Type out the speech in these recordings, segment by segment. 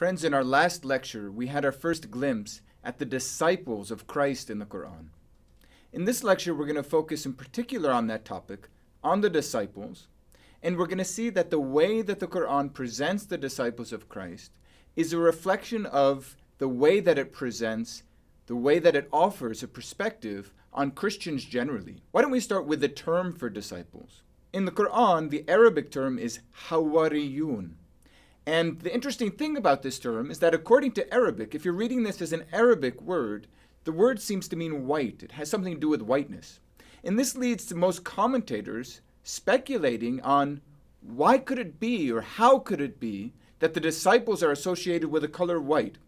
Friends, in our last lecture, we had our first glimpse at the disciples of Christ in the Quran. In this lecture, we're going to focus in particular on that topic, on the disciples, and we're going to see that the way that the Quran presents the disciples of Christ is a reflection of the way that it presents, the way that it offers a perspective on Christians generally. Why don't we start with the term for disciples? In the Quran, the Arabic term is hawariyun. And the interesting thing about this term is that according to Arabic, if you're reading this as an Arabic word, the word seems to mean white. It has something to do with whiteness. And this leads to most commentators speculating on why could it be or how could it be that the disciples are associated with the color white.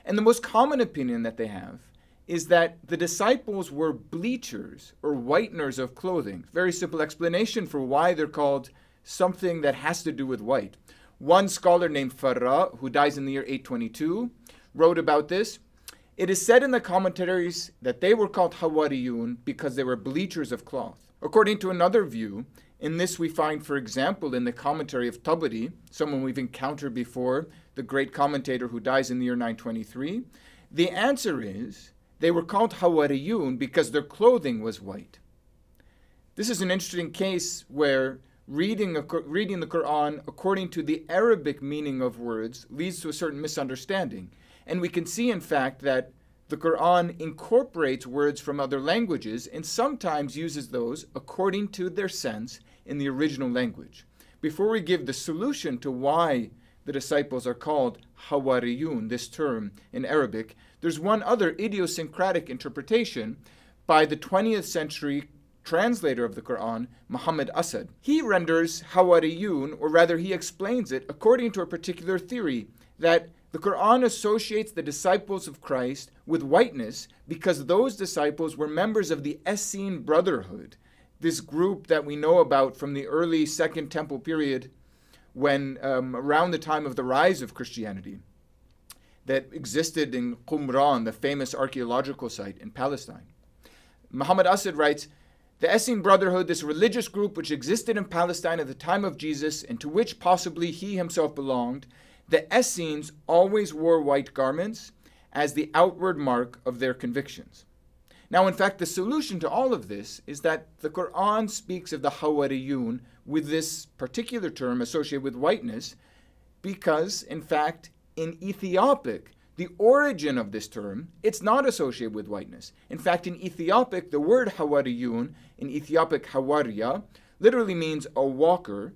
And the most common opinion that they have is that the disciples were bleachers or whiteners of clothing. Very simple explanation for why they're called something that has to do with white. One scholar named Farra, who dies in the year 822, wrote about this. It is said in the commentaries that they were called Hawariyun because they were bleachers of cloth. According to another view, in this we find, for example, in the commentary of Tabari, someone we've encountered before, the great commentator who dies in the year 923, the answer is they were called Hawariyun because their clothing was white. This is an interesting case where reading the Quran according to the Arabic meaning of words leads to a certain misunderstanding. And we can see, in fact, that the Quran incorporates words from other languages and sometimes uses those according to their sense in the original language. Before we give the solution to why the disciples are called Hawariyun, this term in Arabic, there's one other idiosyncratic interpretation by the 20th century translator of the Quran, Muhammad Asad. He renders Hawariyun, or rather he explains it according to a particular theory, that the Quran associates the disciples of Christ with whiteness because those disciples were members of the Essene Brotherhood, this group that we know about from the early Second Temple period, when around the time of the rise of Christianity, that existed in Qumran, the famous archaeological site in Palestine. Muhammad Asad writes, the Essene Brotherhood, this religious group which existed in Palestine at the time of Jesus and to which possibly he himself belonged, the Essenes always wore white garments as the outward mark of their convictions. Now, in fact, the solution to all of this is that the Quran speaks of the Hawariyun with this particular term associated with whiteness because, in fact, in Ethiopic, the origin of this term, it's not associated with whiteness. In fact, in Ethiopic, the word Hawariyun, in Ethiopic Hawariya, literally means a walker,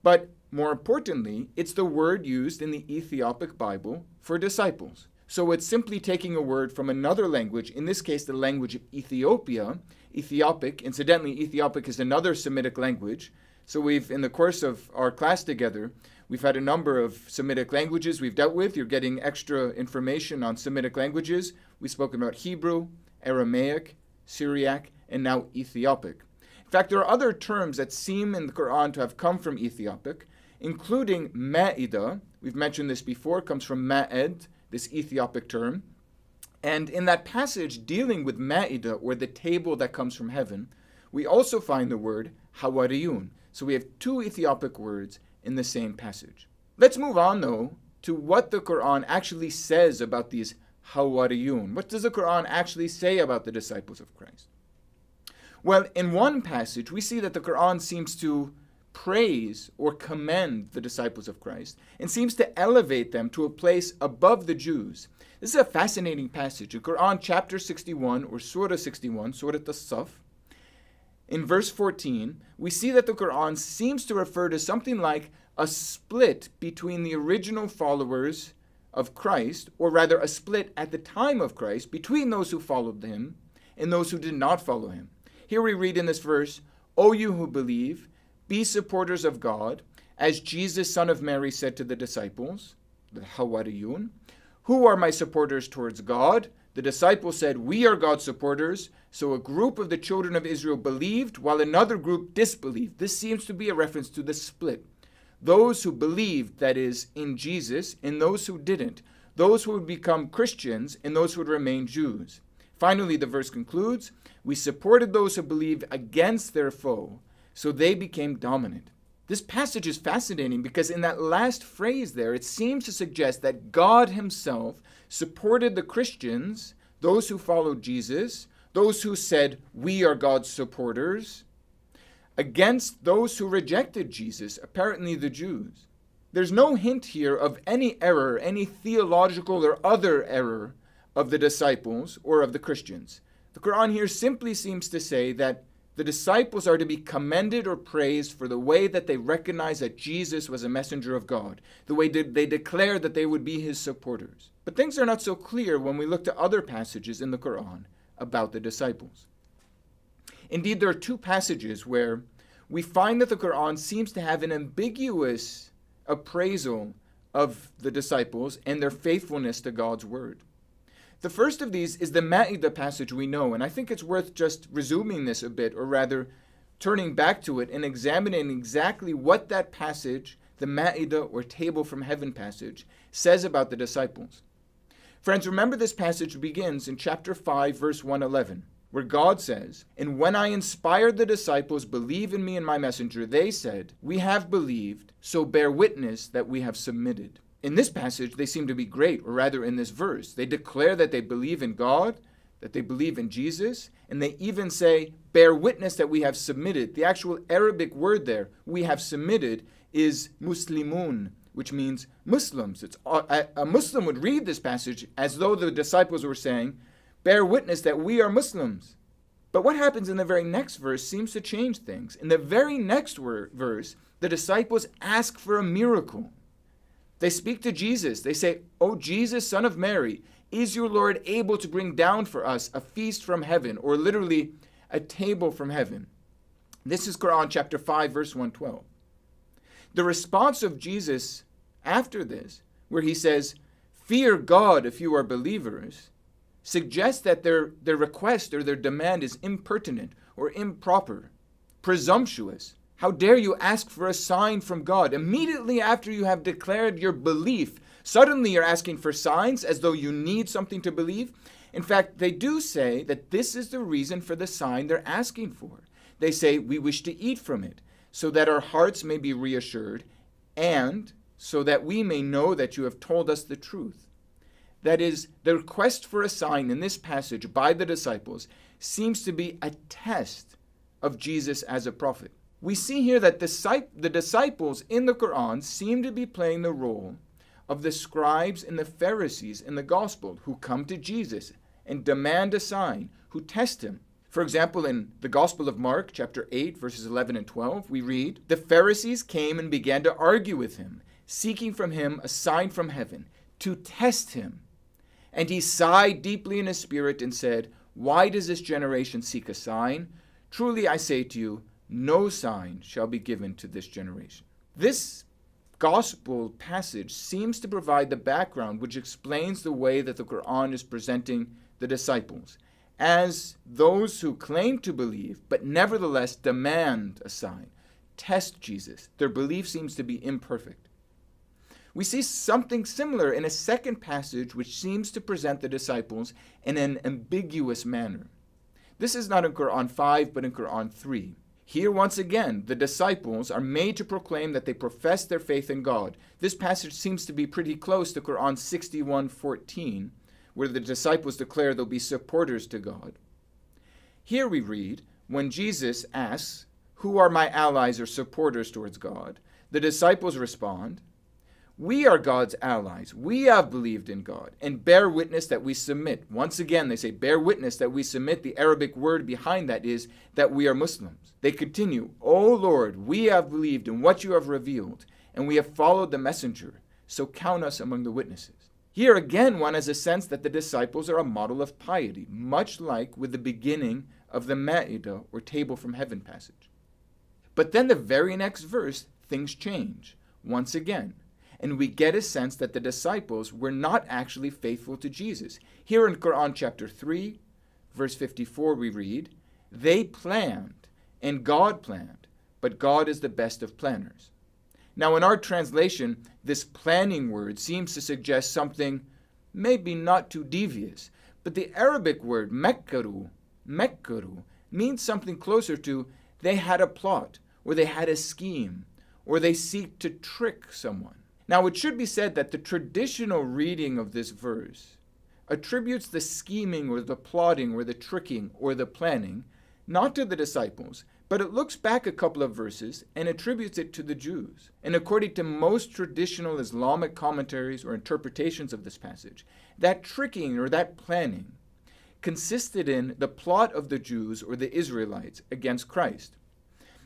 but more importantly, it's the word used in the Ethiopic Bible for disciples. So it's simply taking a word from another language, in this case the language of Ethiopia, Ethiopic. Incidentally, Ethiopic is another Semitic language. So we've, in the course of our class together, we've had a number of Semitic languages we've dealt with. You're getting extra information on Semitic languages. We've spoken about Hebrew, Aramaic, Syriac, and now Ethiopic. In fact, there are other terms that seem in the Quran to have come from Ethiopic, including Ma'idah. We've mentioned this before, it comes from Ma'ed, this Ethiopic term. And in that passage dealing with Ma'idah, or the table that comes from heaven, we also find the word Hawariyun. So we have two Ethiopic words in the same passage. Let's move on, though, to what the Quran actually says about these Hawariyun. What does the Quran actually say about the disciples of Christ? Well, in one passage, we see that the Quran seems to praise or commend the disciples of Christ and seems to elevate them to a place above the Jews. This is a fascinating passage. In Quran chapter 61 or Surah 61, Surah As-Saf, in verse 14, we see that the Quran seems to refer to something like a split between the original followers of Christ, or rather a split at the time of Christ between those who followed him and those who did not follow him. Here we read in this verse, O you who believe, be supporters of God, as Jesus, son of Mary, said to the disciples, the Hawariyun, who are my supporters towards God? The disciples said, we are God's supporters. So a group of the children of Israel believed, while another group disbelieved. This seems to be a reference to the split. Those who believed, that is, in Jesus, and those who didn't. Those who would become Christians, and those who would remain Jews. Finally, the verse concludes, we supported those who believed against their foe, so they became dominant. This passage is fascinating because in that last phrase there, it seems to suggest that God himself supported the Christians, those who followed Jesus, those who said, we are God's supporters, against those who rejected Jesus, apparently the Jews. There's no hint here of any error, any theological or other error of the disciples or of the Christians. The Quran here simply seems to say that the disciples are to be commended or praised for the way that they recognized that Jesus was a messenger of God, the way they declared that they would be his supporters. But things are not so clear when we look to other passages in the Quran about the disciples. Indeed, there are two passages where we find that the Quran seems to have an ambiguous appraisal of the disciples and their faithfulness to God's word. The first of these is the Ma'idah passage we know, and I think it's worth just resuming this a bit, or rather turning back to it and examining exactly what that passage, the Ma'idah or table from heaven passage, says about the disciples. Friends, remember this passage begins in chapter 5, verse 111, where God says, "And when I inspired the disciples, believe in me and my messenger, they said, we have believed, so bear witness that we have submitted." In this passage, they seem to be great, or rather in this verse. They declare that they believe in God, that they believe in Jesus, and they even say, bear witness that we have submitted. The actual Arabic word there, we have submitted, is muslimun, which means Muslims. A Muslim would read this passage as though the disciples were saying, bear witness that we are Muslims. But what happens in the very next verse seems to change things. In the very next verse, the disciples ask for a miracle. They speak to Jesus. They say, "O Jesus, son of Mary, is your Lord able to bring down for us a feast from heaven," or literally a table from heaven? This is Quran chapter 5, verse 112. The response of Jesus after this, where he says, "Fear God if you are believers," suggests that their request or their demand is impertinent or improper, presumptuous. How dare you ask for a sign from God? Immediately after you have declared your belief, suddenly you're asking for signs as though you need something to believe. In fact, they do say that this is the reason for the sign they're asking for. They say, we wish to eat from it, so that our hearts may be reassured, and so that we may know that you have told us the truth. That is, the request for a sign in this passage by the disciples seems to be a test of Jesus as a prophet. We see here that the disciples in the Quran seem to be playing the role of the scribes and the Pharisees in the gospel who come to Jesus and demand a sign, who test him. For example, in the Gospel of Mark, chapter 8, verses 11 and 12, we read, "The Pharisees came and began to argue with him, seeking from him a sign from heaven, to test him. And he sighed deeply in his spirit and said, 'Why does this generation seek a sign? Truly I say to you, no sign shall be given to this generation.'" This gospel passage seems to provide the background which explains the way that the Quran is presenting the disciples as those who claim to believe but nevertheless demand a sign, test Jesus. Their belief seems to be imperfect. We see something similar in a second passage which seems to present the disciples in an ambiguous manner. This is not in Quran 5 but in Quran 3. Here, once again, the disciples are made to proclaim that they profess their faith in God. This passage seems to be pretty close to Quran 61:14, where the disciples declare they'll be supporters to God. Here we read, when Jesus asks, "Who are my allies or supporters towards God?" the disciples respond, "We are God's allies. We have believed in God and bear witness that we submit." Once again, they say, bear witness that we submit. The Arabic word behind that is that we are Muslims. They continue, "O Lord, we have believed in what you have revealed, and we have followed the messenger. So count us among the witnesses." Here again, one has a sense that the disciples are a model of piety, much like with the beginning of the Ma'idah or table from heaven passage. But then the very next verse, things change once again. And we get a sense that the disciples were not actually faithful to Jesus. Here in Quran chapter 3, verse 54, we read, "They planned, and God planned, but God is the best of planners." Now in our translation, this planning word seems to suggest something maybe not too devious, but the Arabic word mekkaru means something closer to they had a plot, or they had a scheme, or they seek to trick someone. Now, it should be said that the traditional reading of this verse attributes the scheming or the plotting or the tricking or the planning not to the disciples, but it looks back a couple of verses and attributes it to the Jews. And according to most traditional Islamic commentaries or interpretations of this passage, that tricking or that planning consisted in the plot of the Jews or the Israelites against Christ.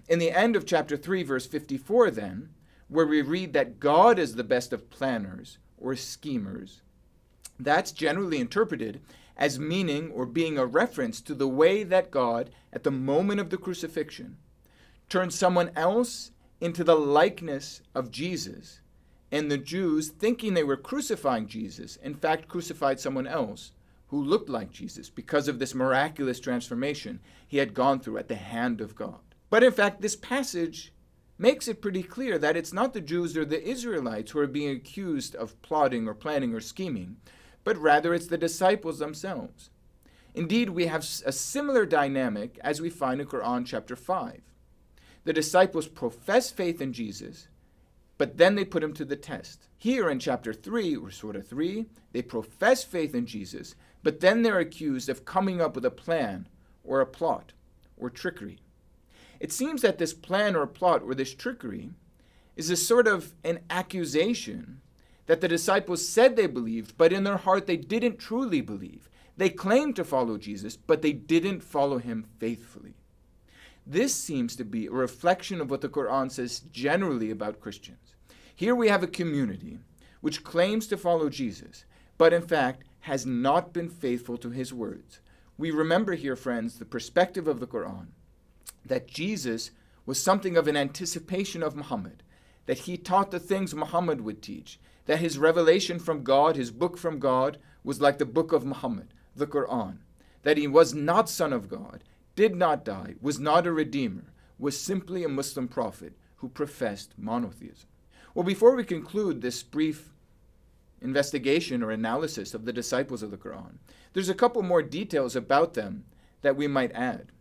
In the end of chapter 3, verse 54 then, where we read that God is the best of planners or schemers, that's generally interpreted as meaning or being a reference to the way that God, at the moment of the crucifixion, turned someone else into the likeness of Jesus, and the Jews, thinking they were crucifying Jesus, in fact crucified someone else who looked like Jesus because of this miraculous transformation he had gone through at the hand of God. But in fact, this passage makes it pretty clear that it's not the Jews or the Israelites who are being accused of plotting or planning or scheming, but rather it's the disciples themselves. Indeed, we have a similar dynamic as we find in Quran chapter 5. The disciples profess faith in Jesus, but then they put him to the test. Here in chapter 3, or Surah 3, they profess faith in Jesus, but then they're accused of coming up with a plan or a plot or trickery. It seems that this plan or plot or this trickery is a sort of an accusation that the disciples said they believed, but in their heart they didn't truly believe. They claimed to follow Jesus, but they didn't follow him faithfully. This seems to be a reflection of what the Quran says generally about Christians. Here we have a community which claims to follow Jesus, but in fact has not been faithful to his words. We remember here, friends, the perspective of the Quran, that Jesus was something of an anticipation of Muhammad, that he taught the things Muhammad would teach, that his revelation from God, his book from God, was like the book of Muhammad, the Quran, that he was not son of God, did not die, was not a redeemer, was simply a Muslim prophet who professed monotheism. Well, before we conclude this brief investigation or analysis of the disciples of the Quran, there's a couple more details about them that we might add.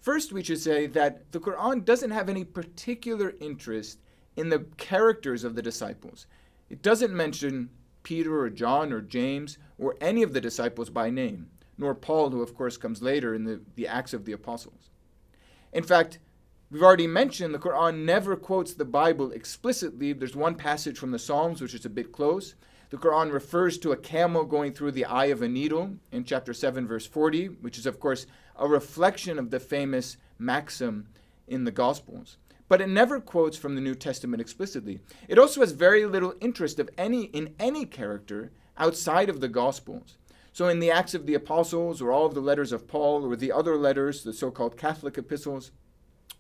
First, we should say that the Quran doesn't have any particular interest in the characters of the disciples. It doesn't mention Peter or John or James or any of the disciples by name, nor Paul, who of course comes later in the Acts of the Apostles. In fact, we've already mentioned the Quran never quotes the Bible explicitly. There's one passage from the Psalms which is a bit close. The Quran refers to a camel going through the eye of a needle in chapter 7, verse 40, which is, of course, a reflection of the famous maxim in the Gospels. But it never quotes from the New Testament explicitly. It also has very little interest in any character outside of the Gospels. So in the Acts of the Apostles, or all of the letters of Paul, or the other letters, the so-called Catholic epistles,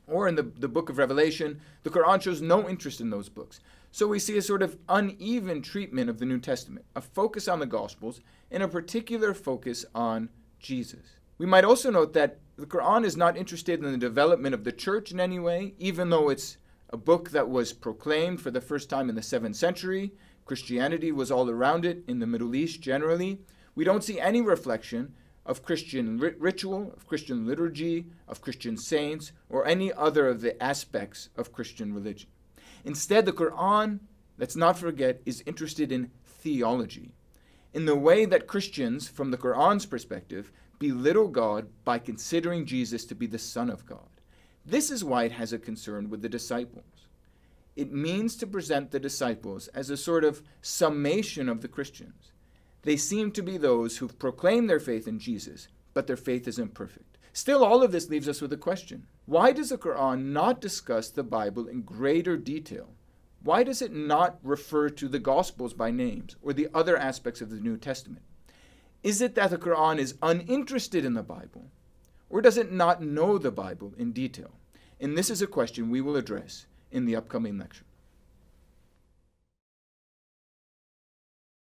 or in the book of Revelation, the Quran shows no interest in those books. So we see a sort of uneven treatment of the New Testament, a focus on the Gospels, and a particular focus on Jesus. We might also note that the Quran is not interested in the development of the church in any way, even though it's a book that was proclaimed for the first time in the 7th century. Christianity was all around it in the Middle East generally. We don't see any reflection of Christian ritual, of Christian liturgy, of Christian saints, or any other of the aspects of Christian religion. Instead, the Quran, let's not forget, is interested in theology, in the way that Christians, from the Quran's perspective, belittle God by considering Jesus to be the Son of God. This is why it has a concern with the disciples. It means to present the disciples as a sort of summation of the Christians. They seem to be those who've proclaimed their faith in Jesus, but their faith is imperfect. Still, all of this leaves us with a question. Why does the Quran not discuss the Bible in greater detail? Why does it not refer to the Gospels by names or the other aspects of the New Testament? Is it that the Quran is uninterested in the Bible, or does it not know the Bible in detail? And this is a question we will address in the upcoming lecture.